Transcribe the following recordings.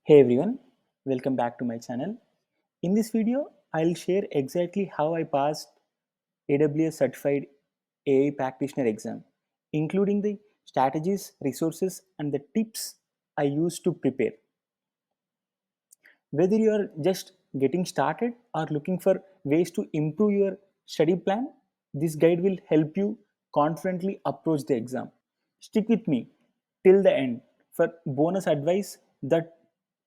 Hey everyone, welcome back to my channel. In this video, I'll share exactly how I passed AWS Certified AI Practitioner exam, including the strategies, resources, and the tips I used to prepare. Whether you are just getting started or looking for ways to improve your study plan, this guide will help you confidently approach the exam. Stick with me till the end for bonus advice that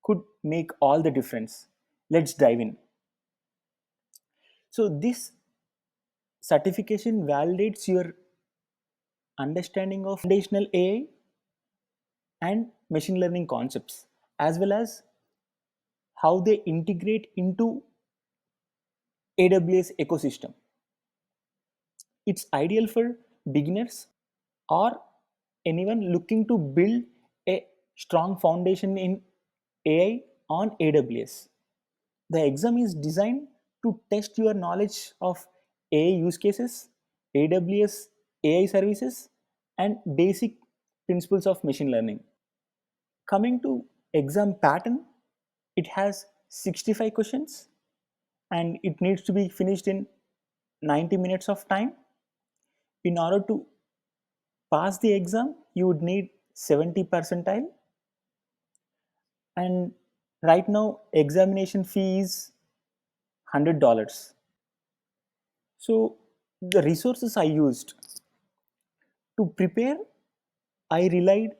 could make all the difference. Let's dive in. So, this certification validates your understanding of foundational AI and machine learning concepts, as well as how they integrate into AWS ecosystem. It's ideal for beginners or anyone looking to build a strong foundation in AI on AWS. The exam is designed to test your knowledge of AI use cases, AWS AI services, and basic principles of machine learning. Coming to exam pattern, it has 65 questions and it needs to be finished in 90 minutes of time. In order to pass the exam, you would need 70 percentile, and right now examination fee is $100. So the resources I used to prepare, I relied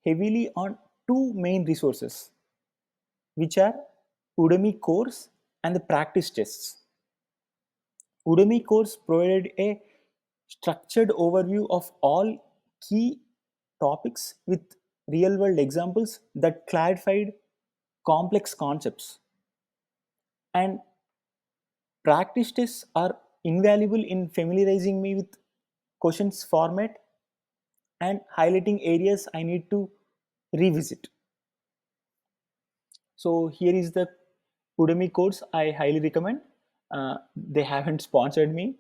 heavily on two main resources, which are Udemy course and the practice tests. Udemy course provided a structured overview of all key topics with real world examples that clarified complex concepts. And practice tests are invaluable in familiarizing me with questions format and highlighting areas I need to revisit. So here is the Udemy course I highly recommend. They haven't sponsored me.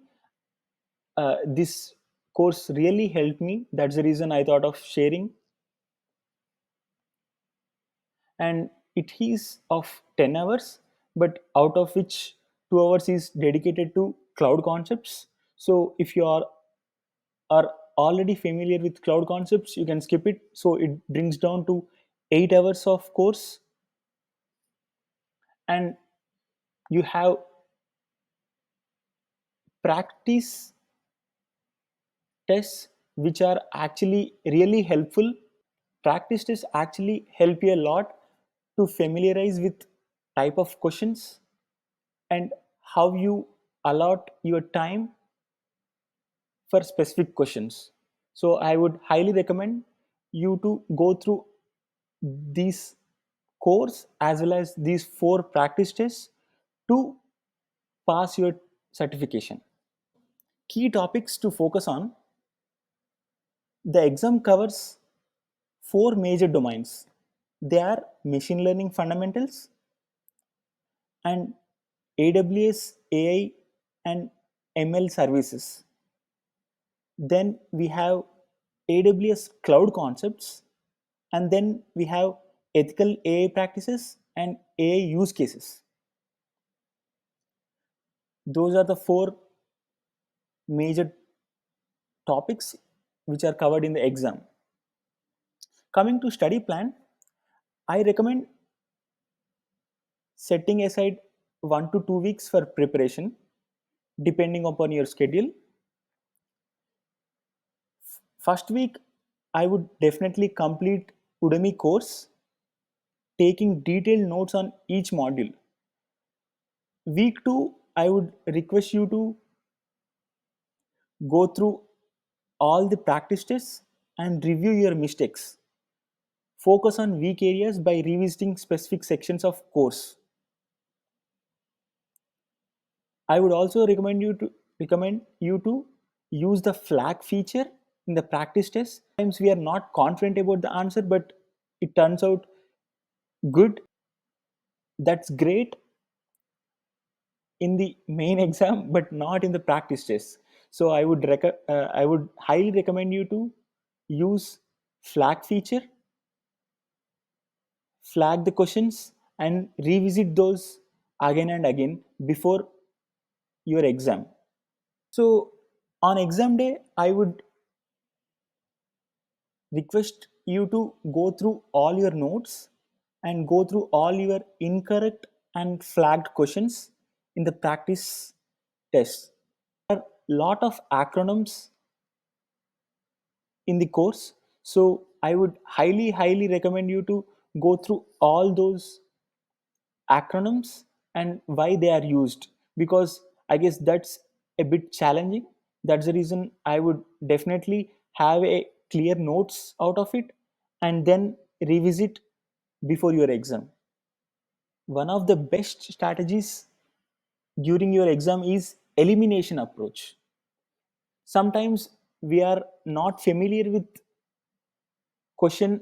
This course really helped me. That's the reason I thought of sharing. And it is of 10 hours, but out of which 2 hours is dedicated to cloud concepts. So if you are already familiar with cloud concepts, you can skip it. So it brings down to 8 hours of course, and you have practice tests which are actually really helpful. Practice tests actually help you a lot to familiarize with type of questions and how you allot your time for specific questions. So I would highly recommend you to go through these course as well as these four practice tests to pass your certification. Key topics to focus on: the exam covers four major domains. They are machine learning fundamentals and AWS AI and ML services. Then we have AWS cloud concepts, and then we have ethical AI practices and AI use cases. Those are the four major topics which are covered in the exam. Coming to study plan, I recommend setting aside 1 to 2 weeks for preparation depending upon your schedule. First week, I would definitely complete Udemy course, taking detailed notes on each module. Week 2, I would request you to go through all the practice tests and review your mistakes. Focus on weak areas by revisiting specific sections of course. I would also recommend you to use the flag feature in the practice test. Sometimes we are not confident about the answer, but it turns out good. That's great in the main exam, but not in the practice test. So I would highly recommend you to use flag feature. flag the questions and revisit those again and again before your exam. So on exam day, I would request you to go through all your notes and go through all your incorrect and flagged questions in the practice test. There are a lot of acronyms in the course, so I would highly recommend you to go through all those acronyms and why they are used, because I guess that's a bit challenging. That's the reason I would definitely have a clear notes out of it and then revisit before your exam. One of the best strategies during your exam is elimination approach. Sometimes we are not familiar with question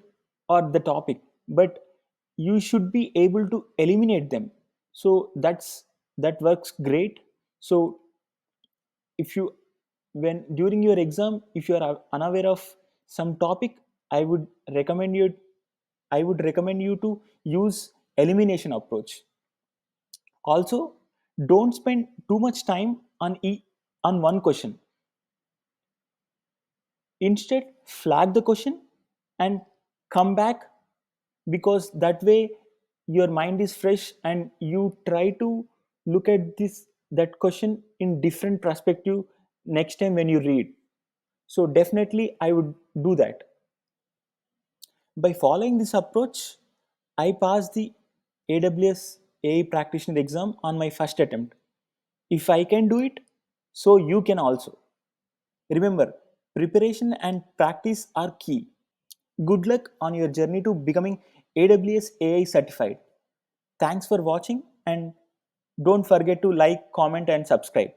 or the topic, but you should be able to eliminate them. So that works great. So if you, when during your exam, if you are unaware of some topic, i would recommend you I would recommend you to use elimination approach. Also, don't spend too much time on one question. Instead, flag the question and come back, because that way your mind is fresh and you try to look at this that question in different perspective next time when you read. So definitely I would do that. By following this approach, I passed the AWS AI practitioner exam on my first attempt. If I can do it, so you can also. Remember, preparation and practice are key. Good luck on your journey to becoming AWS AI certified. Thanks for watching, and don't forget to like, comment, and subscribe.